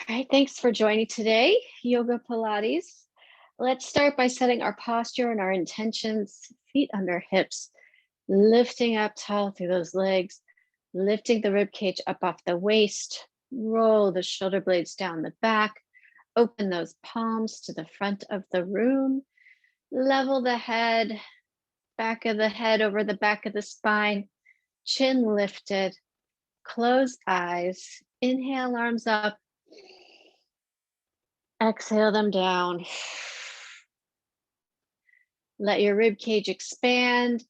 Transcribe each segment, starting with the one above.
right, thanks for joining today, Yoga Pilates. Let's start by setting our posture and our intentions, feet under hips, lifting up tall through those legs, lifting the rib cage up off the waist, roll the shoulder blades down the back, open those palms to the front of the room, level the head, back of the head over the back of the spine, chin lifted, close eyes, inhale, arms up. Exhale them down. Let your rib cage expand,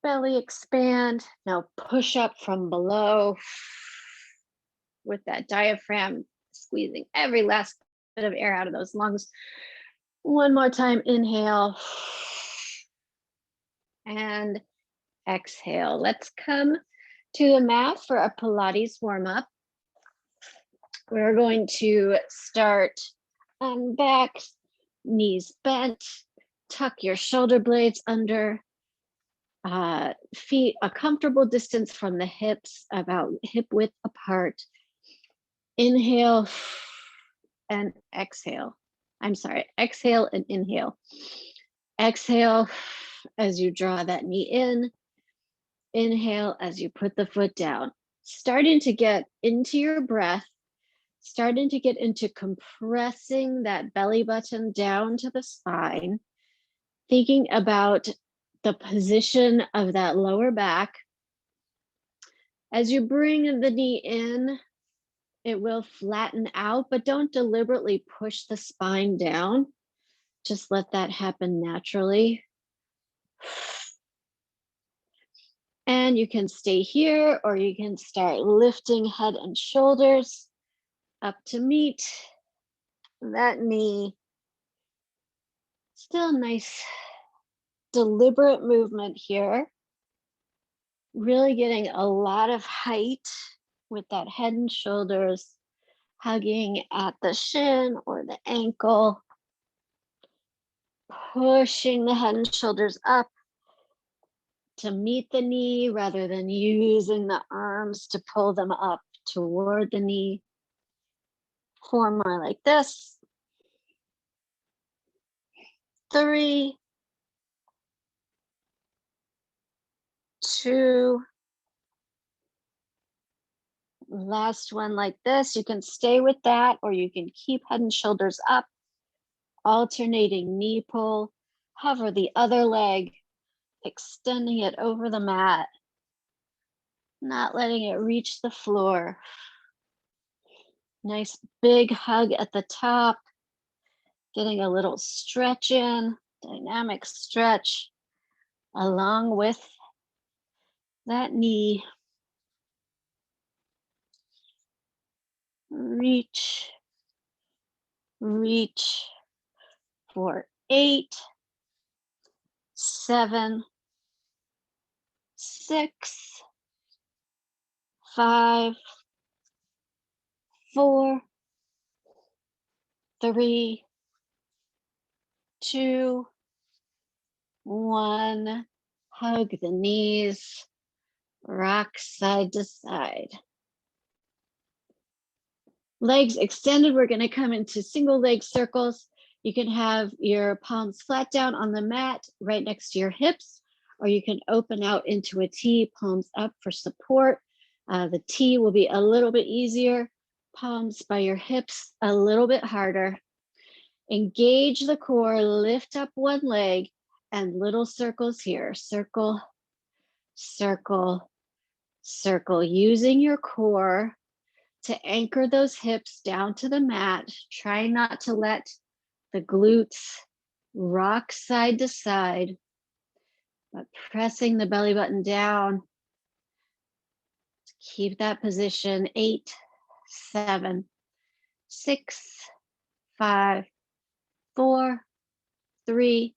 belly expand. Now push up from below with that diaphragm, squeezing every last bit of air out of those lungs. One more time, inhale and exhale. Let's come to the mat for a Pilates warm-up. We're going to start on back, knees bent, tuck your shoulder blades under, feet a comfortable distance from the hips, about hip width apart. Inhale and exhale. I'm sorry, exhale and inhale. Exhale as you draw that knee in. Inhale as you put the foot down. Starting to get into your breath, starting to get into compressing that belly button down to the spine, thinking about the position of that lower back. As you bring the knee in, it will flatten out, but don't deliberately push the spine down. Just let that happen naturally. And you can stay here, or you can start lifting head and shoulders up to meet that knee. Still nice, deliberate movement here. Really getting a lot of height with that head and shoulders hugging at the shin or the ankle. Pushing the head and shoulders up to meet the knee rather than using the arms to pull them up toward the knee. 4 more like this. 3, 2, last one like this. You can stay with that, or you can keep head and shoulders up, alternating knee pull. Hover the other leg, extending it over the mat, not letting it reach the floor. Nice big hug at the top, getting a little stretch in, dynamic stretch along with that knee. Reach, reach for 8, 7, 6, 5, 4, 3, 2, 1. Hug the knees, rock side to side. Legs extended, we're going to come into single leg circles. You can have your palms flat down on the mat right next to your hips, or you can open out into a T, palms up for support. The T will be a little bit easier, palms by your hips a little bit harder. Engage the core, lift up one leg, and little circles here. Circle, circle, circle, using your core to anchor those hips down to the mat. Try not to let the glutes rock side to side, but pressing the belly button down. Keep that position. 8, 7, 6, 5, 4, 3,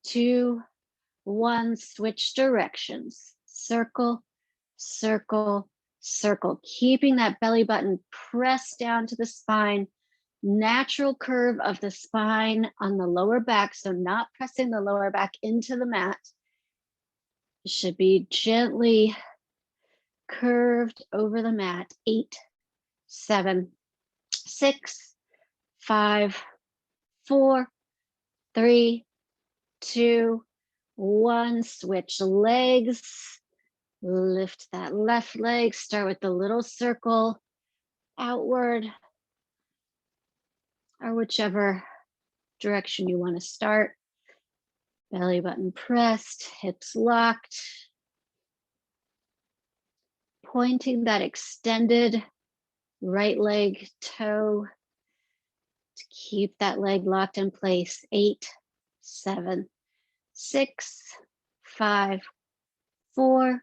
2, 1. Switch directions. Circle, circle, circle. Keeping that belly button pressed down to the spine. Natural curve of the spine on the lower back, so not pressing the lower back into the mat. It should be gently curved over the mat. 8, 7, 6, 5, 4, 3, 2, 1. Switch legs. Lift that left leg. Start with the little circle outward, or whichever direction you want to start. Belly button pressed, hips locked. Pointing that extended right leg toe to keep that leg locked in place. 8, 7, 6, 5, 4,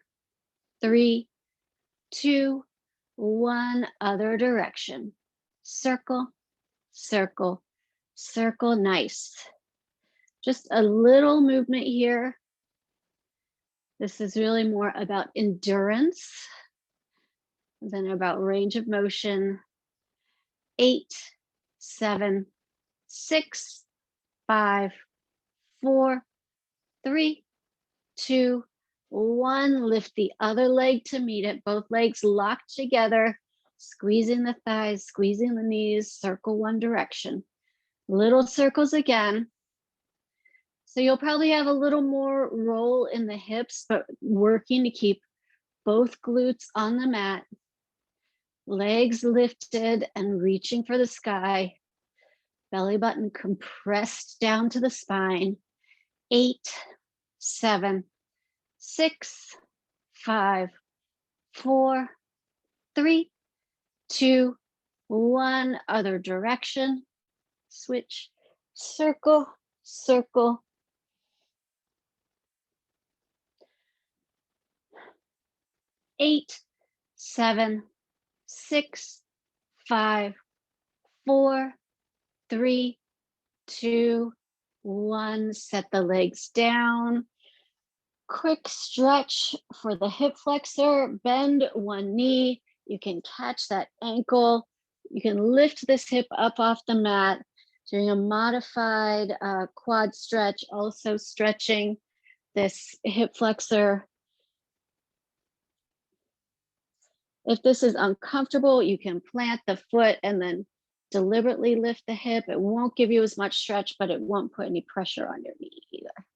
3, 2, 1. Other direction. Circle, circle, circle. Nice. Just a little movement here. This is really more about endurance than about range of motion. 8, 7, 6, 5, 4, 3, 2, 1. Lift the other leg to meet it. Both legs locked together, squeezing the thighs, squeezing the knees. Circle one direction. Little circles again. So you'll probably have a little more roll in the hips, but working to keep both glutes on the mat. Legs lifted and reaching for the sky. Belly button compressed down to the spine. 8, 7, 6, 5, 4, 3, 2, 1. Other direction. Switch. Circle, circle. 8, 7, 6, 5, 4, 3, 2, 1. Set the legs down. Quick stretch for the hip flexor. Bend one knee. You can catch that ankle. You can lift this hip up off the mat. Doing a modified quad stretch, also stretching this hip flexor. If this is uncomfortable, you can plant the foot and then deliberately lift the hip. It won't give you as much stretch, but it won't put any pressure on your knee either.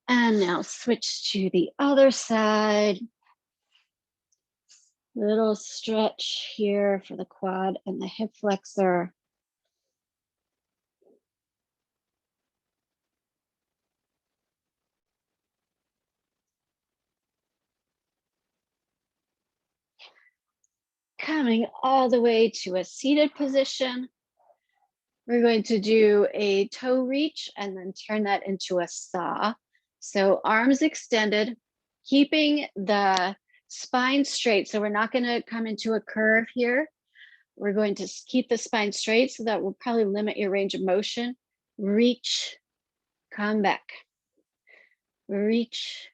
And now switch to the other side. Little stretch here for the quad and the hip flexor. Coming all the way to a seated position. We're going to do a toe reach and then turn that into a saw. So arms extended, keeping the spine straight. So we're not going to come into a curve here. We're going to keep the spine straight, so that will probably limit your range of motion. Reach, come back. Reach,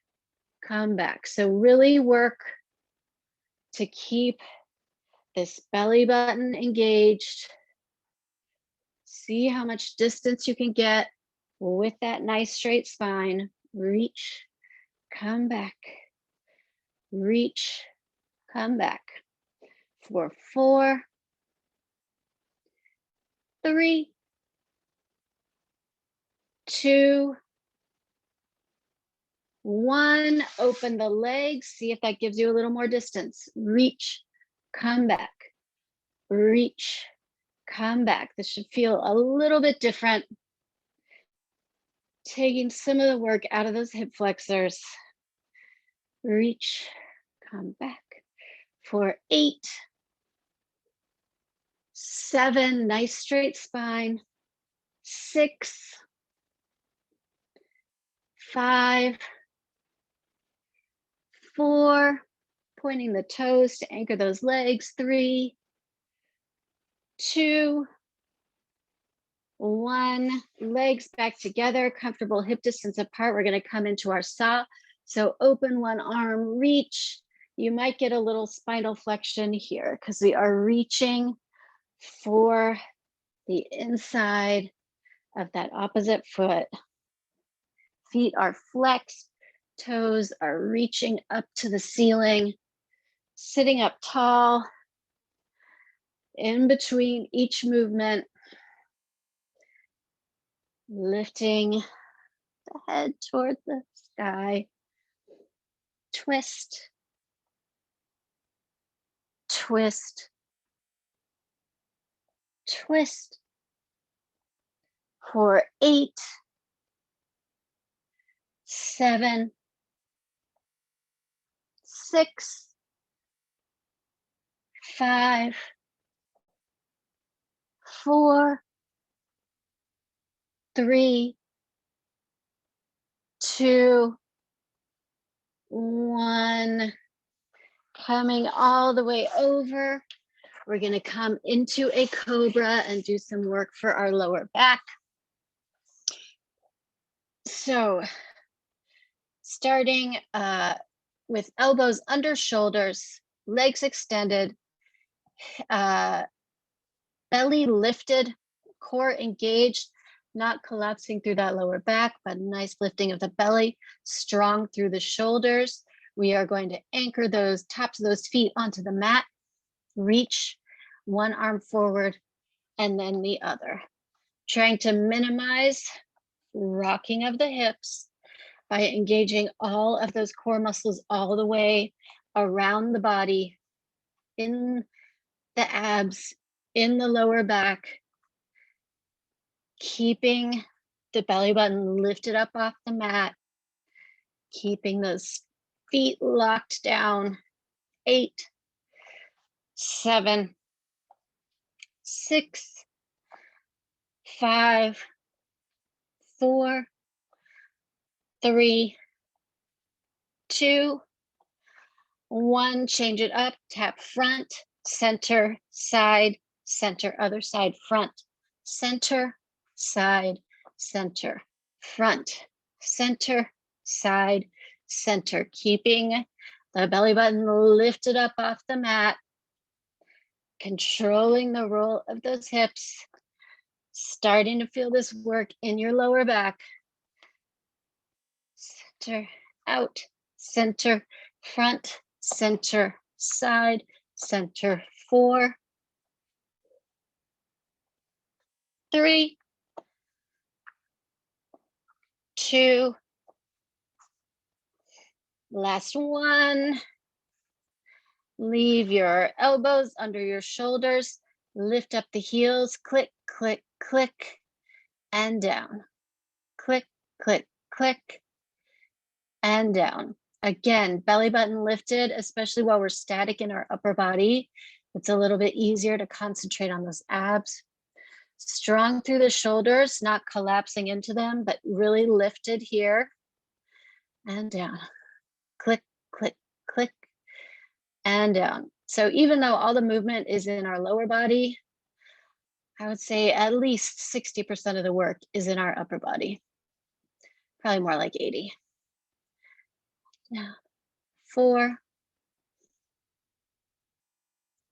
come back. So really work to keep this belly button engaged. See how much distance you can get with that nice straight spine. Reach, come back. Reach, come back. For 4, 3, 2, 1. Open the legs. See if that gives you a little more distance. Reach, come back. Reach, come back. This should feel a little bit different. Taking some of the work out of those hip flexors. Reach, come back. For 8, 7, nice straight spine. 6, 5, 4, pointing the toes to anchor those legs. 3, 2, 1. Legs back together, comfortable hip distance apart. We're going to come into our saw. So open one arm, reach. You might get a little spinal flexion here because we are reaching for the inside of that opposite foot. Feet are flexed, toes are reaching up to the ceiling, sitting up tall. In between each movement, lifting the head toward the sky. Twist, twist, twist. For 8, 7, 6, 5, 4, 3, 2, 1. Coming all the way over. We're going to come into a cobra and do some work for our lower back. So starting with elbows under shoulders, legs extended, belly lifted, core engaged, not collapsing through that lower back, but nice lifting of the belly, strong through the shoulders. We are going to anchor those tops of those feet onto the mat, reach one arm forward and then the other. Trying to minimize rocking of the hips by engaging all of those core muscles all the way around the body, in the abs, in the lower back, keeping the belly button lifted up off the mat, keeping those feet locked down. 8, 7, 6, 5, 4, 3, 2, 1. Change it up. Tap front, center, side, center, other side, front, center, side, center, front, center, side, center. Keeping the belly button lifted up off the mat, controlling the roll of those hips, starting to feel this work in your lower back. Center, out, center, front, center, side, center. 4, 3, 2, last 1. Leave your elbows under your shoulders, lift up the heels, click, click, click, and down. Click, click, click, and down. Again, belly button lifted, especially while we're static in our upper body. It's a little bit easier to concentrate on those abs. Strong through the shoulders, not collapsing into them, but really lifted here and down. Click, click, click, and down. So even though all the movement is in our lower body, I would say at least 60% of the work is in our upper body. Probably more like 80. Now, 4,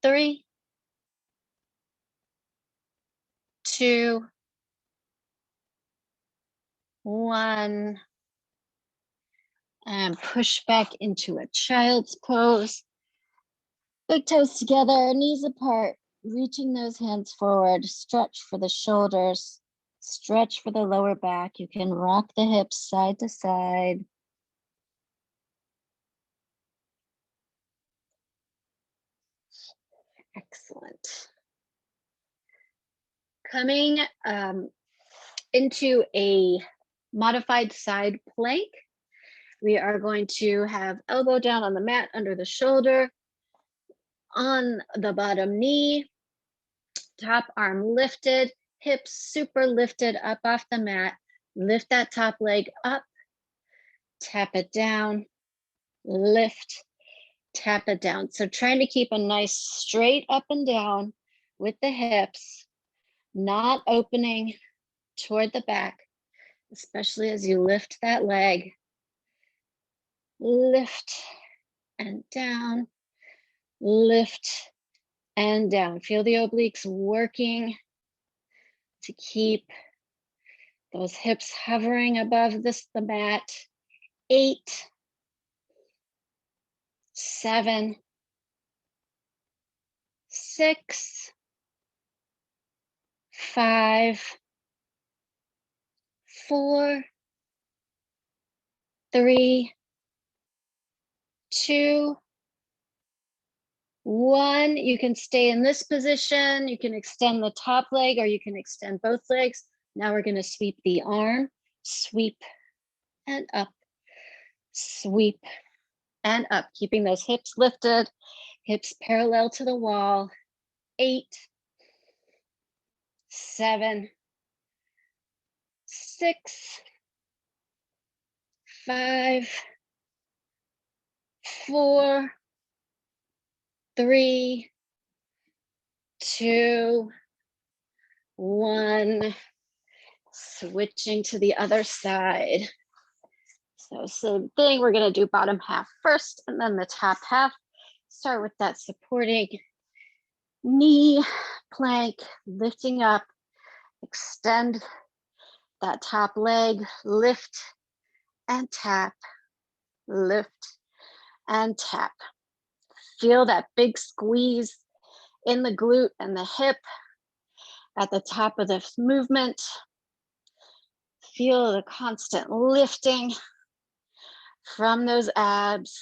3, 2, 1. And push back into a child's pose. Big toes together, knees apart, reaching those hands forward. Stretch for the shoulders, stretch for the lower back. You can rock the hips side to side. Excellent. Coming into a modified side plank. We are going to have elbow down on the mat under the shoulder, on the bottom knee, top arm lifted, hips super lifted up off the mat. Lift that top leg up, tap it down, lift, tap it down. So trying to keep a nice straight up and down with the hips, not opening toward the back, especially as you lift that leg. Lift and down, lift and down. Feel the obliques working to keep those hips hovering above the mat. 8, 7, 6, 5, 4, 3, 2, 1. You can stay in this position. You can extend the top leg or you can extend both legs. Now we're going to sweep the arm, sweep and up, sweep and up, keeping those hips lifted, hips parallel to the wall. 8, 7, 6, 5, 4, 3, 2, 1. Switching to the other side. So same thing, we're going to do bottom half first and then the top half. Start with that supporting knee plank, lifting up, extend that top leg, lift and tap, lift and tap. Feel that big squeeze in the glute and the hip at the top of this movement. Feel the constant lifting from those abs.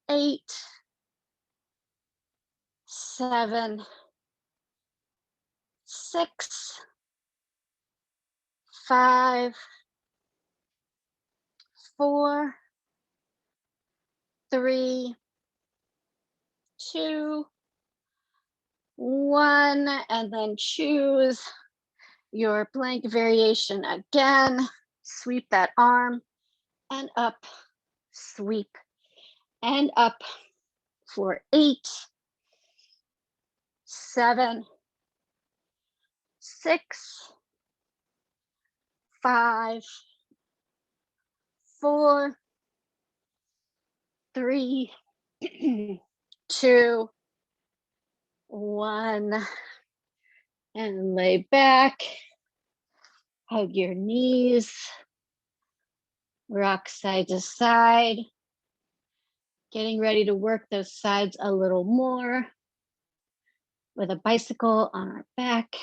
8, 7, 6, 5, 4, 3, 2, 1, and then choose your plank variation again. Sweep that arm and up, sweep and up for 8, 7, 6, 5, 4, 3, 2, 1, and lay back. Hug your knees, rock side to side, getting ready to work those sides a little more with a bicycle on our back.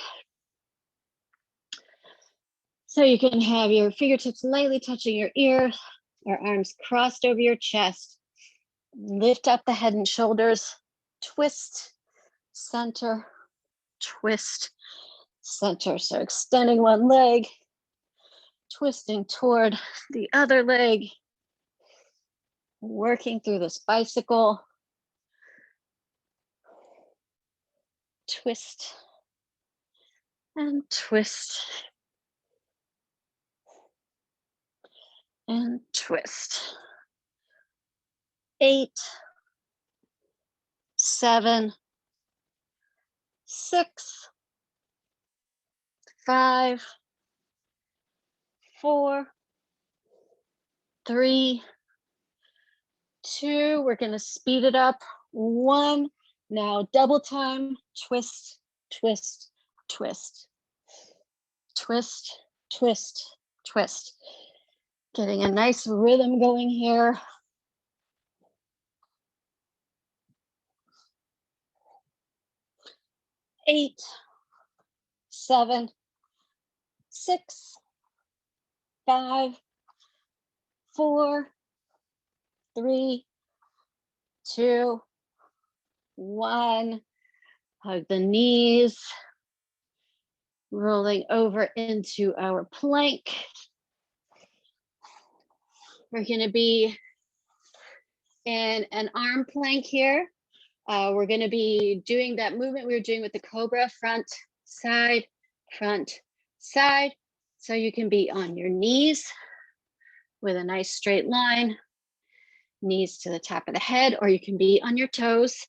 So you can have your fingertips lightly touching your ears, or arms crossed over your chest. Lift up the head and shoulders, twist, center, twist, center. So extending one leg, twisting toward the other leg, working through this bicycle. Twist and twist and twist. 8, 7, 6, 5, 4, 3, 2. We're going to speed it up. 1. Now double time, twist, twist, twist, twist, twist, twist. Getting a nice rhythm going here. 8, 7, 6, 5, 4, 3, 2, 1. Hug the knees, rolling over into our plank. We're going to be in an arm plank here. We're going to be doing that movement we were doing with the cobra, front, side, front, side. So you can be on your knees with a nice straight line, knees to the top of the head, or you can be on your toes.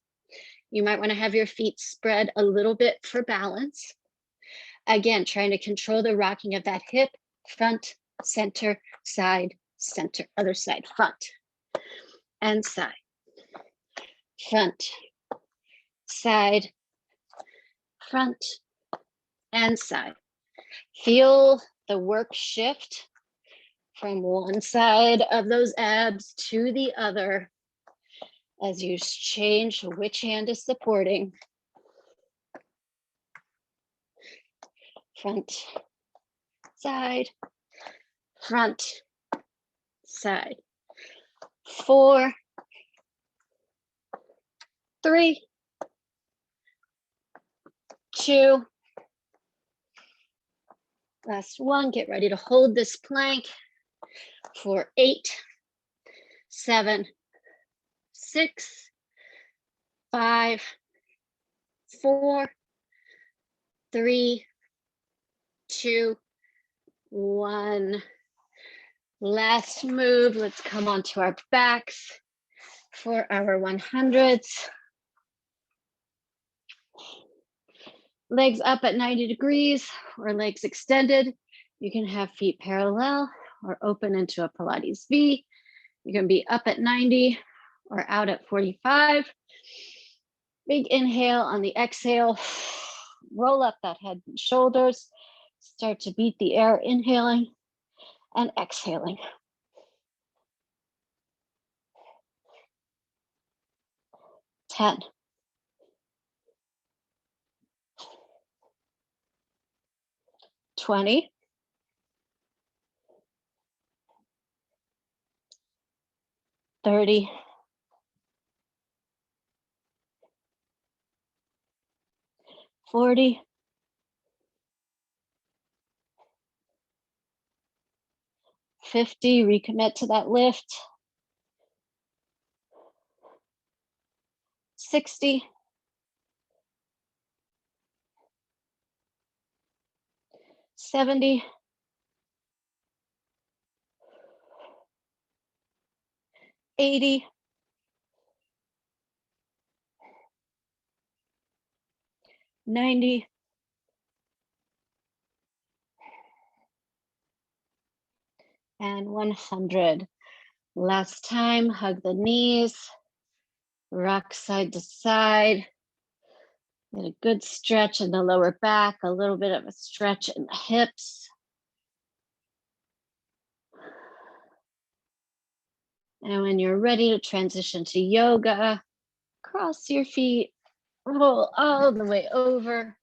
You might want to have your feet spread a little bit for balance. Again, trying to control the rocking of that hip, front, center, side, center, other side, front and side, front, side, front and side. Feel the work shift from one side of those abs to the other as you change which hand is supporting. front, side, front, side. 4, 3, 2, last one. Get ready to hold this plank for 8, 7, 6, 5, 4, 3, 2, 1. Last move. Let's come onto our backs for our 100s. Legs up at 90 degrees or legs extended. You can have feet parallel or open into a Pilates V. You can be up at 90 or out at 45. Big inhale on the exhale. Roll up that head and shoulders. Start to beat the air, inhaling and exhaling. Ten. 20. 30. 40. 50. Recommit to that lift. 60. 70. 80. 90. And 100. Last time, hug the knees, rock side to side. Get a good stretch in the lower back, a little bit of a stretch in the hips. And when you're ready to transition to yoga, cross your feet, roll all the way over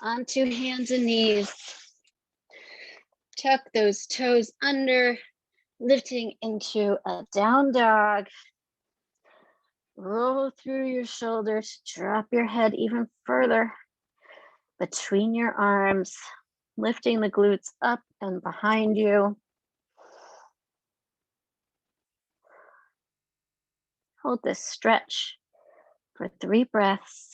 onto hands and knees. Tuck those toes under, lifting into a down dog. Roll through your shoulders, drop your head even further between your arms, lifting the glutes up and behind you. Hold this stretch for 3 breaths.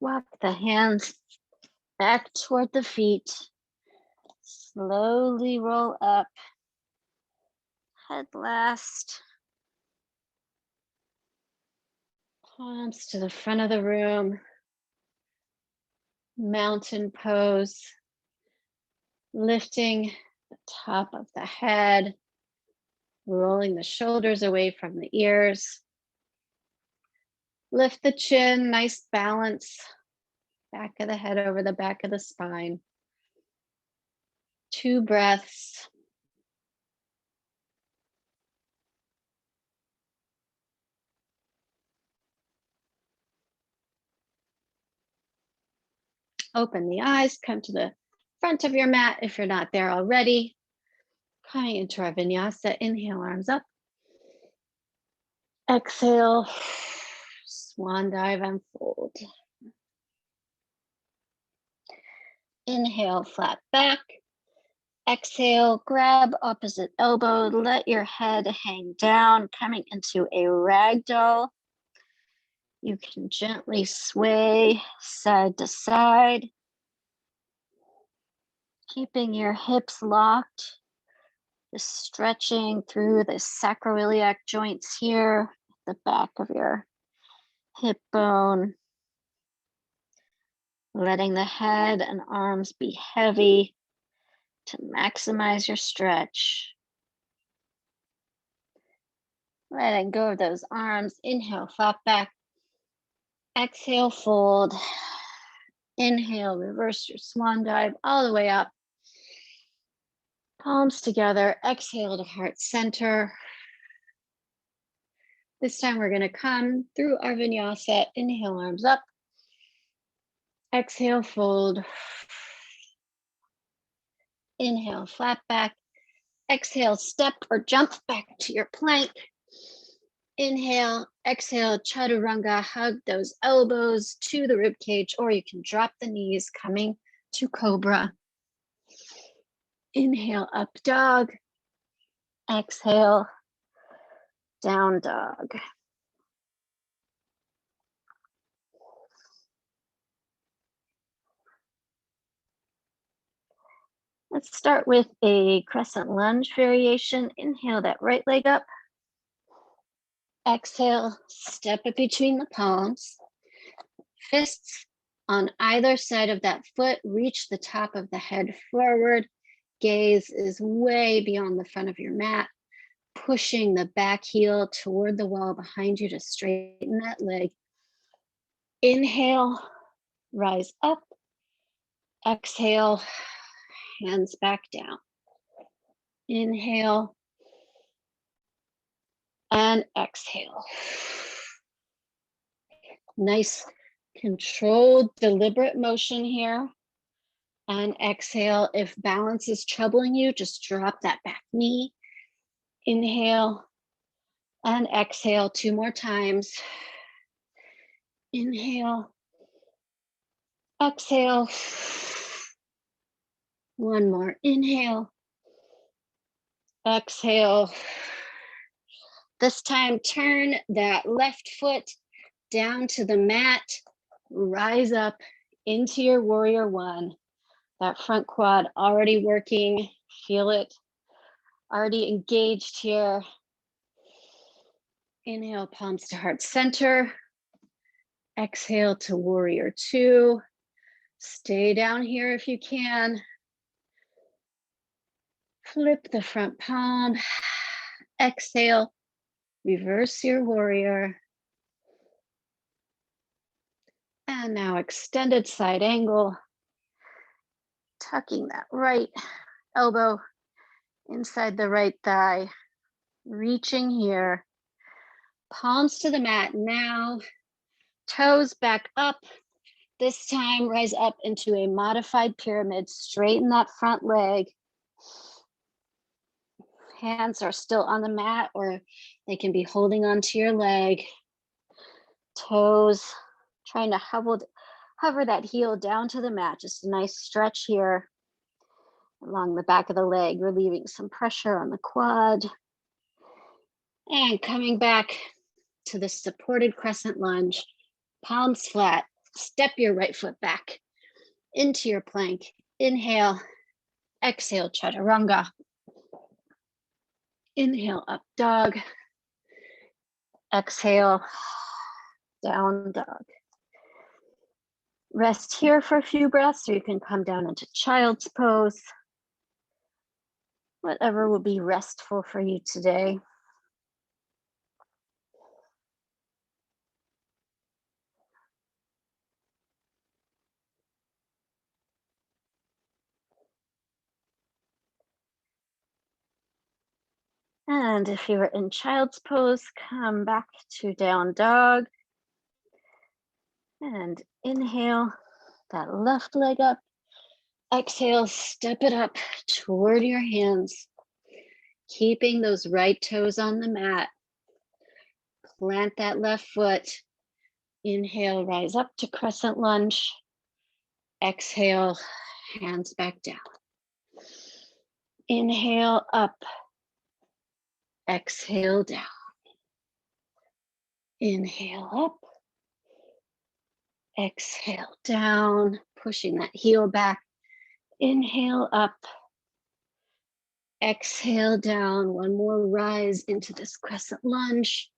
Walk the hands back toward the feet. Slowly roll up. Head last. Palms to the front of the room. Mountain pose. Lifting the top of the head. Rolling the shoulders away from the ears. Lift the chin, nice balance. Back of the head over the back of the spine. 2 breaths. Open the eyes, come to the front of your mat if you're not there already. Coming into our Vinyasa, inhale, arms up. Exhale, swan dive and fold. Inhale, flat back. Exhale, grab opposite elbow, let your head hang down, coming into a ragdoll. You can gently sway side to side, keeping your hips locked, just stretching through the sacroiliac joints here, the back of your hip bone, letting the head and arms be heavy to maximize your stretch. Letting go of those arms. Inhale, flat back. Exhale, fold. Inhale, reverse your swan dive all the way up. Palms together, exhale to heart center. This time we're gonna come through our vinyasa. Inhale, arms up. Exhale, fold. Inhale, flat back. Exhale, step or jump back to your plank. Inhale, exhale, chaturanga, hug those elbows to the rib cage, or you can drop the knees coming to cobra. Inhale, up dog. Exhale, down dog. Let's start with a crescent lunge variation. Inhale that right leg up. Exhale, step it between the palms. Fists on either side of that foot, reach the top of the head forward. Gaze is way beyond the front of your mat, pushing the back heel toward the wall behind you to straighten that leg. Inhale, rise up. Exhale, hands back down. Inhale and exhale. Nice controlled, deliberate motion here. And exhale. If balance is troubling you, just drop that back knee. Inhale and exhale 2 more times. Inhale, exhale. 1 more. Inhale, exhale. This time, turn that left foot down to the mat. Rise up into your warrior one. That front quad already working. Feel it. Already engaged here. Inhale, palms to heart center. Exhale to warrior two. Stay down here if you can. Flip the front palm. Exhale, reverse your warrior. And now extended side angle. Tucking that right elbow inside the right thigh. Reaching here. Palms to the mat now. Toes back up. This time, rise up into a modified pyramid. Straighten that front leg. Hands are still on the mat, or they can be holding onto your leg. Toes, trying to hover that heel down to the mat. Just a nice stretch here along the back of the leg, relieving some pressure on the quad. And coming back to the supported crescent lunge. Palms flat. Step your right foot back into your plank. Inhale, exhale, chaturanga. Inhale, up dog. Exhale, down dog. Rest here for a few breaths, or you can come down into child's pose. Whatever will be restful for you today. And if you were in child's pose, come back to down dog. And inhale that left leg up. Exhale, step it up toward your hands. Keeping those right toes on the mat. Plant that left foot. Inhale, rise up to crescent lunge. Exhale, hands back down. Inhale, up. Exhale, down. Inhale, up. Exhale, down. Pushing that heel back. Inhale, up. Exhale, down. One more rise into this crescent lunge.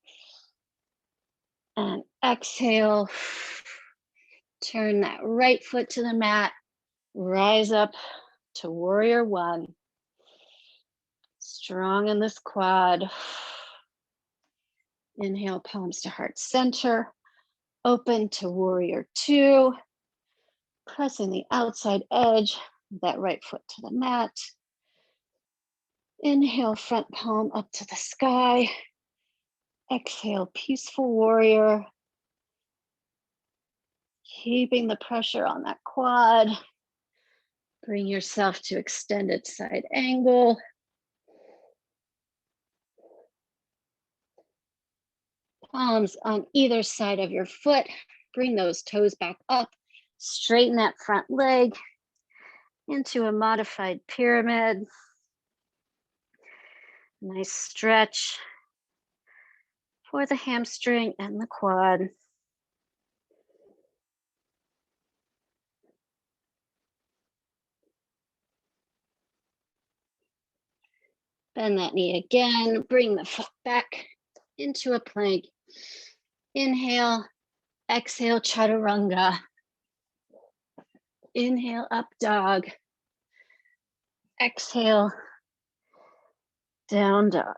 And exhale. Turn that right foot to the mat. Rise up to warrior one. Strong in this quad. Inhale, palms to heart center. Open to warrior two. Pressing the outside edge of that right foot to the mat. Inhale, front palm up to the sky. Exhale, peaceful warrior. Keeping the pressure on that quad. Bring yourself to extended side angle. Palms on either side of your foot. Bring those toes back up. Straighten that front leg into a modified pyramid. Nice stretch for the hamstring and the quad. Bend that knee again. Bring the foot back into a plank. Inhale, exhale, chaturanga. Inhale, up dog. Exhale, down dog.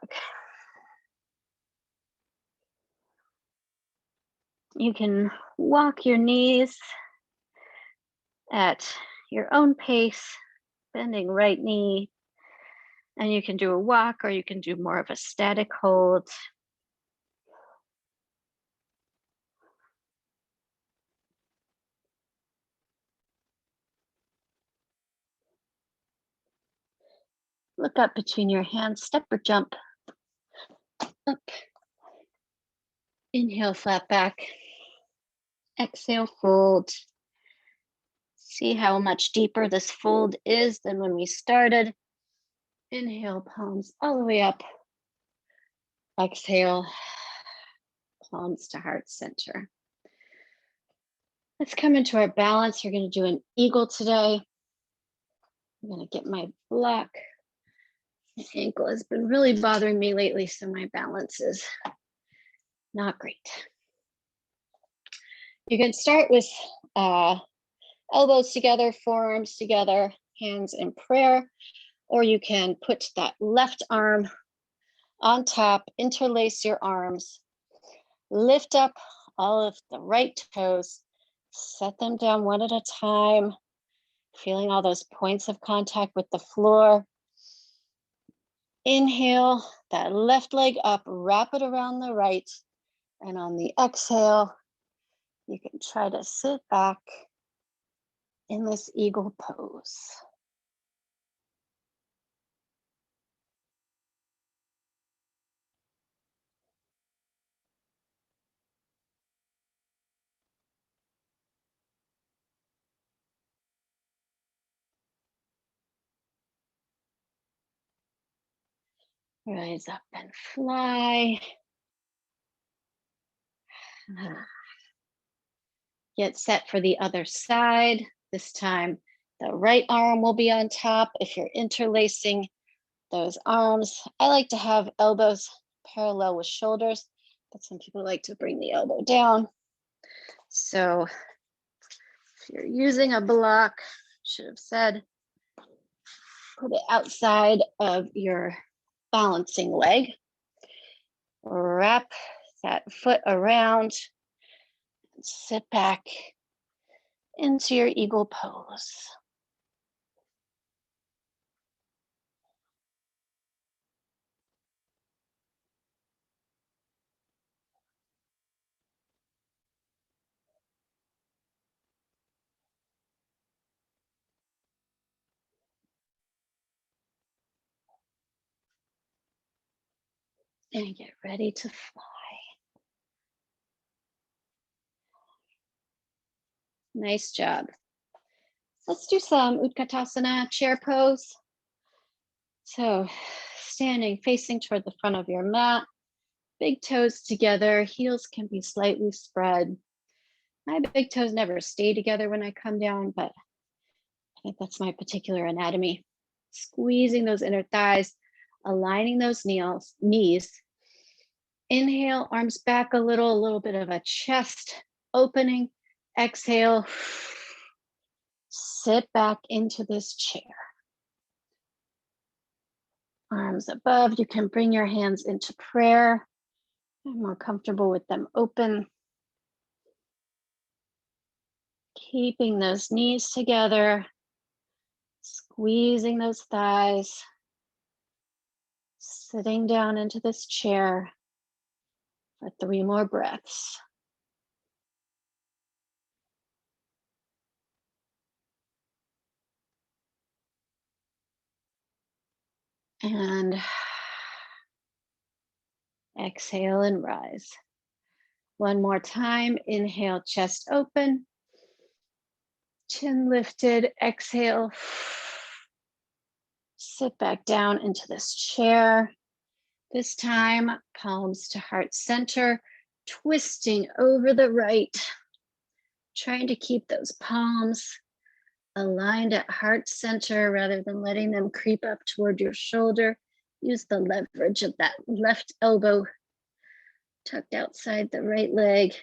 You can walk your knees at your own pace, bending right knee. And you can do a walk or you can do more of a static hold. Look up between your hands, step or jump. Up. Inhale, flat back. Exhale, fold. See how much deeper this fold is than when we started. Inhale, palms all the way up. Exhale, palms to heart center. Let's come into our balance. We're going to do an eagle today. I'm going to get my block. My ankle has been really bothering me lately, so my balance is not great. You can start with elbows together, forearms together, hands in prayer, or you can put that left arm on top, interlace your arms, lift up all of the right toes, set them down one at a time, feeling all those points of contact with the floor. Inhale, that left leg up, wrap it around the right, and on the exhale, you can try to sit back in this eagle pose. Rise up and fly. Get set for the other side. This time, the right arm will be on top. If you're interlacing those arms, I like to have elbows parallel with shoulders, but some people like to bring the elbow down. So if you're using a block, should have said, put it outside of your balancing leg. Wrap that foot around, and sit back into your eagle pose. And get ready to fly. Nice job. Let's do some Utkatasana chair pose. So standing facing toward the front of your mat, big toes together, heels can be slightly spread. My big toes never stay together when I come down, but I think that's my particular anatomy. Squeezing those inner thighs, aligning those knees. Inhale, arms back a little bit of a chest opening. Exhale, sit back into this chair. Arms above, you can bring your hands into prayer. I'm more comfortable with them open. Keeping those knees together, squeezing those thighs, sitting down into this chair for 3 more breaths. And exhale and rise. One more time, inhale, chest open, chin lifted, exhale. Sit back down into this chair. This time, palms to heart center, twisting over the right, trying to keep those palms aligned at heart center rather than letting them creep up toward your shoulder. Use the leverage of that left elbow tucked outside the right leg.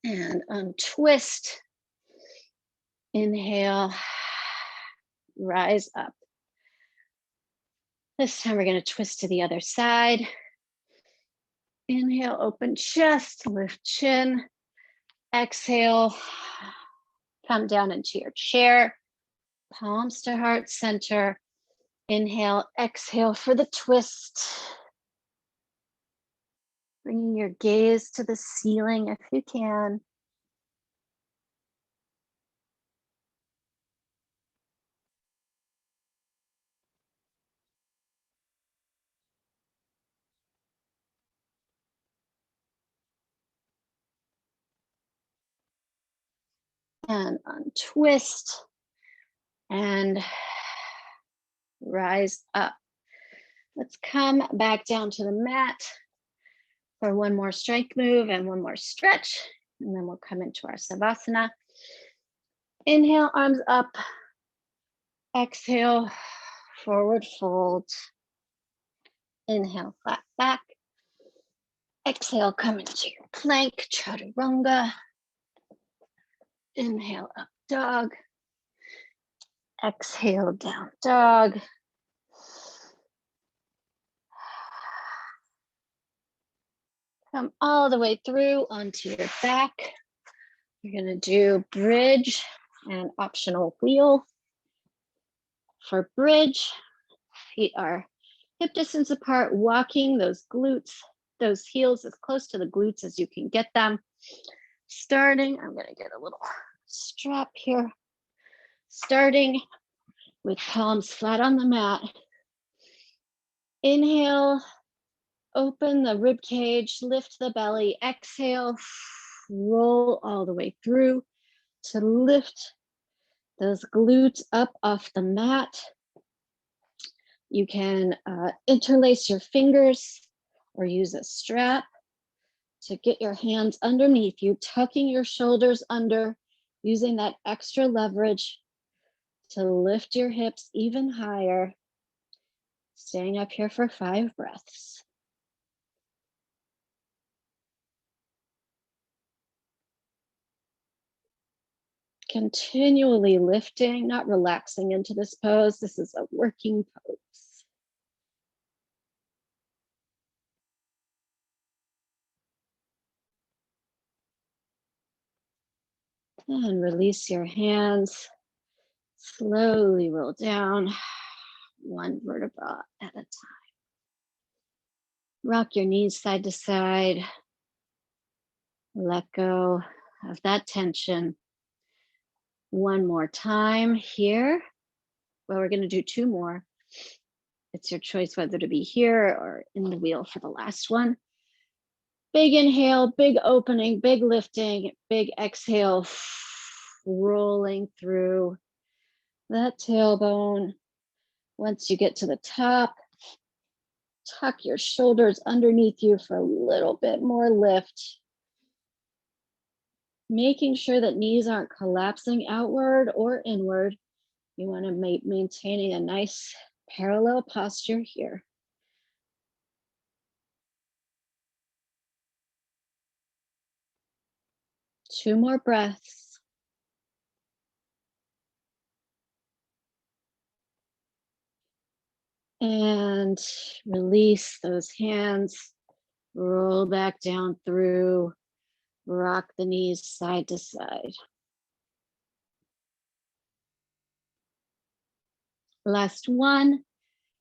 And untwist. Inhale, rise up. This time we're going to twist to the other side. Inhale, open chest, lift chin. Exhale, come down into your chair. Palms to heart center. Inhale, exhale for the twist. Bringing your gaze to the ceiling if you can. And untwist. And rise up. Let's come back down to the mat for one more strength move and one more stretch. And then we'll come into our Savasana. Inhale, arms up. Exhale, forward fold. Inhale, flat back. Exhale, come into your plank, chaturanga. Inhale, up dog. Exhale, down dog. Come all the way through onto your back. You're gonna do bridge and optional wheel. For bridge, feet are hip distance apart, walking those glutes, those heels as close to the glutes as you can get them. Starting, I'm gonna get a little strap here. Starting with palms flat on the mat. Inhale, open the rib cage, lift the belly. Exhale, roll all the way through to lift those glutes up off the mat. You can interlace your fingers or use a strap to get your hands underneath you, tucking your shoulders under, using that extra leverage to lift your hips even higher. Staying up here for 5 breaths. Continually lifting, not relaxing into this pose. This is a working pose. And release your hands. Slowly roll down, one vertebra at a time. Rock your knees side to side. Let go of that tension. One more time here. Well, we're going to do 2 more. It's your choice whether to be here or in the wheel for the last one. Big inhale, big opening, big lifting, big exhale, rolling through that tailbone. Once you get to the top, tuck your shoulders underneath you for a little bit more lift. Making sure that knees aren't collapsing outward or inward. You want to maintaining a nice parallel posture here. Two more breaths. And release those hands. Roll back down through. Rock the knees side to side. Last one.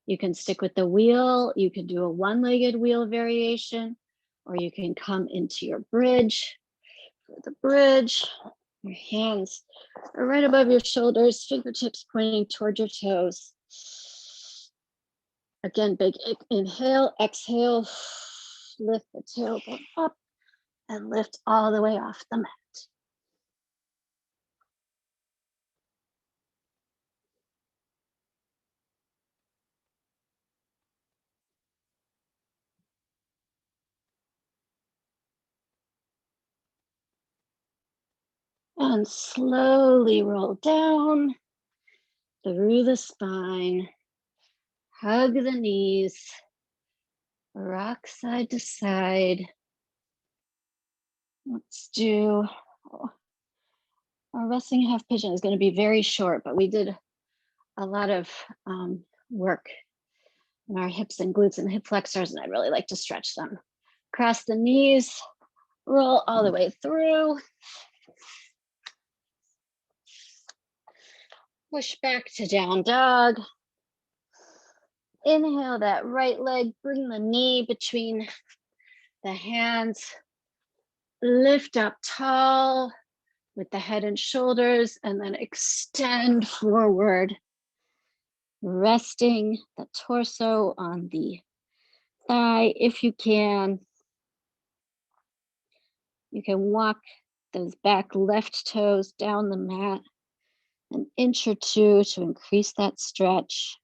You can stick with the wheel. You can do a one-legged wheel variation, or you can come into your bridge. For the bridge, your hands are right above your shoulders, fingertips pointing toward your toes. Again, big inhale, exhale, lift the tailbone up and lift all the way off the mat. And slowly roll down through the spine. Hug the knees. Rock side to side. Let's do, our resting half pigeon is going to be very short, but we did a lot of work in our hips and glutes and hip flexors, and I really like to stretch them. Cross the knees, roll all the way through. Push back to down dog. Inhale that right leg, bring the knee between the hands. Lift up tall with the head and shoulders, and then extend forward. Resting the torso on the thigh if you can. You can walk those back left toes down the mat an inch or two to increase that stretch.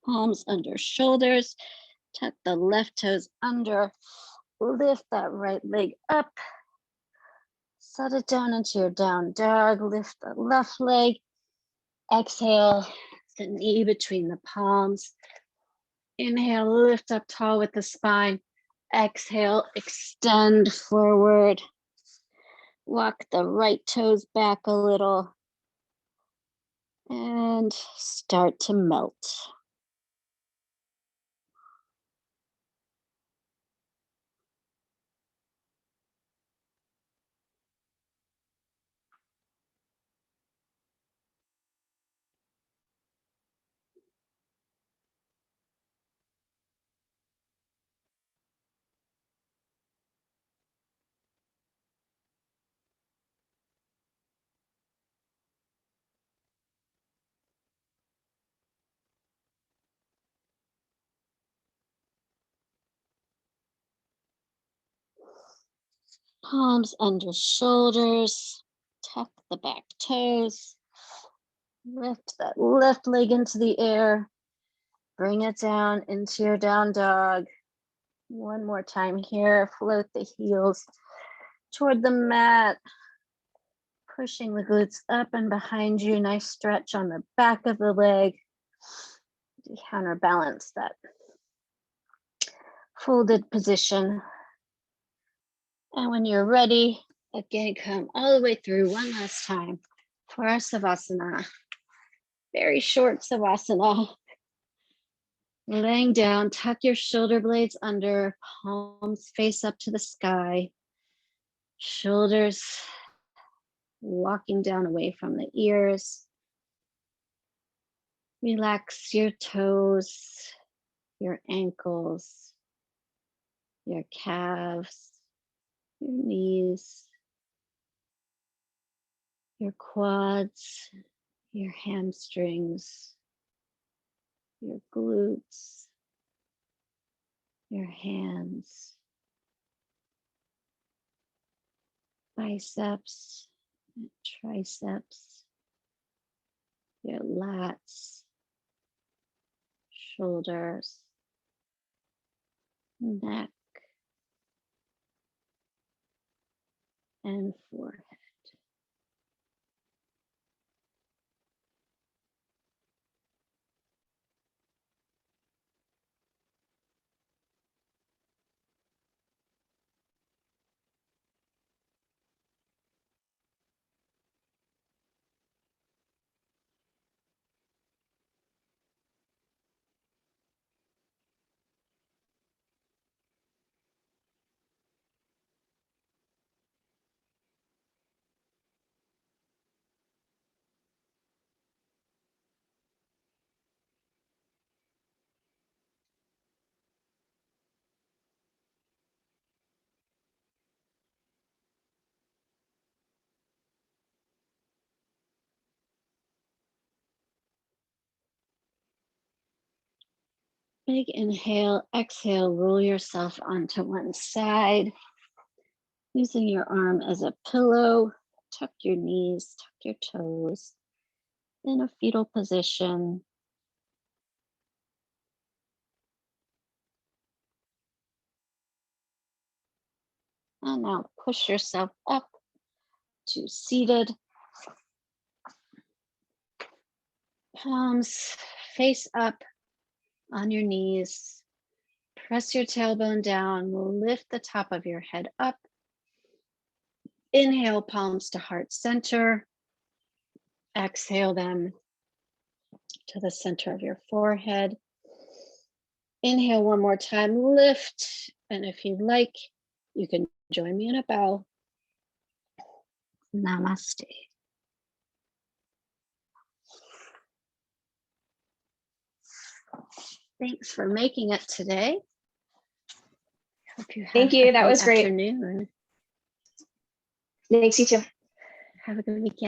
Palms under shoulders, tuck the left toes under, lift that right leg up, set it down into your down dog, lift the left leg, exhale, the knee between the palms, inhale, lift up tall with the spine, exhale, extend forward, walk the right toes back a little, and start to melt. Palms under shoulders, tuck the back toes, lift that left leg into the air, bring it down into your down dog. One more time here, float the heels toward the mat, pushing the glutes up and behind you. Nice stretch on the back of the leg to counterbalance that folded position. And when you're ready, again, come all the way through one last time for our Savasana. Very short Savasana. Laying down, tuck your shoulder blades under, palms face up to the sky. Shoulders walking down away from the ears. Relax your toes, your ankles, your calves, your knees, your quads, your hamstrings, your glutes, your hands, biceps, triceps, your lats, shoulders, neck, and forehead. Big inhale, exhale, roll yourself onto one side. Using your arm as a pillow, tuck your knees, tuck your toes in a fetal position. And now push yourself up to seated. Palms face up on your knees. Press your tailbone down, lift the top of your head up. Inhale, palms to heart center. Exhale them to the center of your forehead. Inhale one more time, lift. And if you'd like, you can join me in a bow. Namaste. Thanks for making it today. Hope you have Thank you. a That great was great. afternoon. Thanks, you too. Have a good weekend.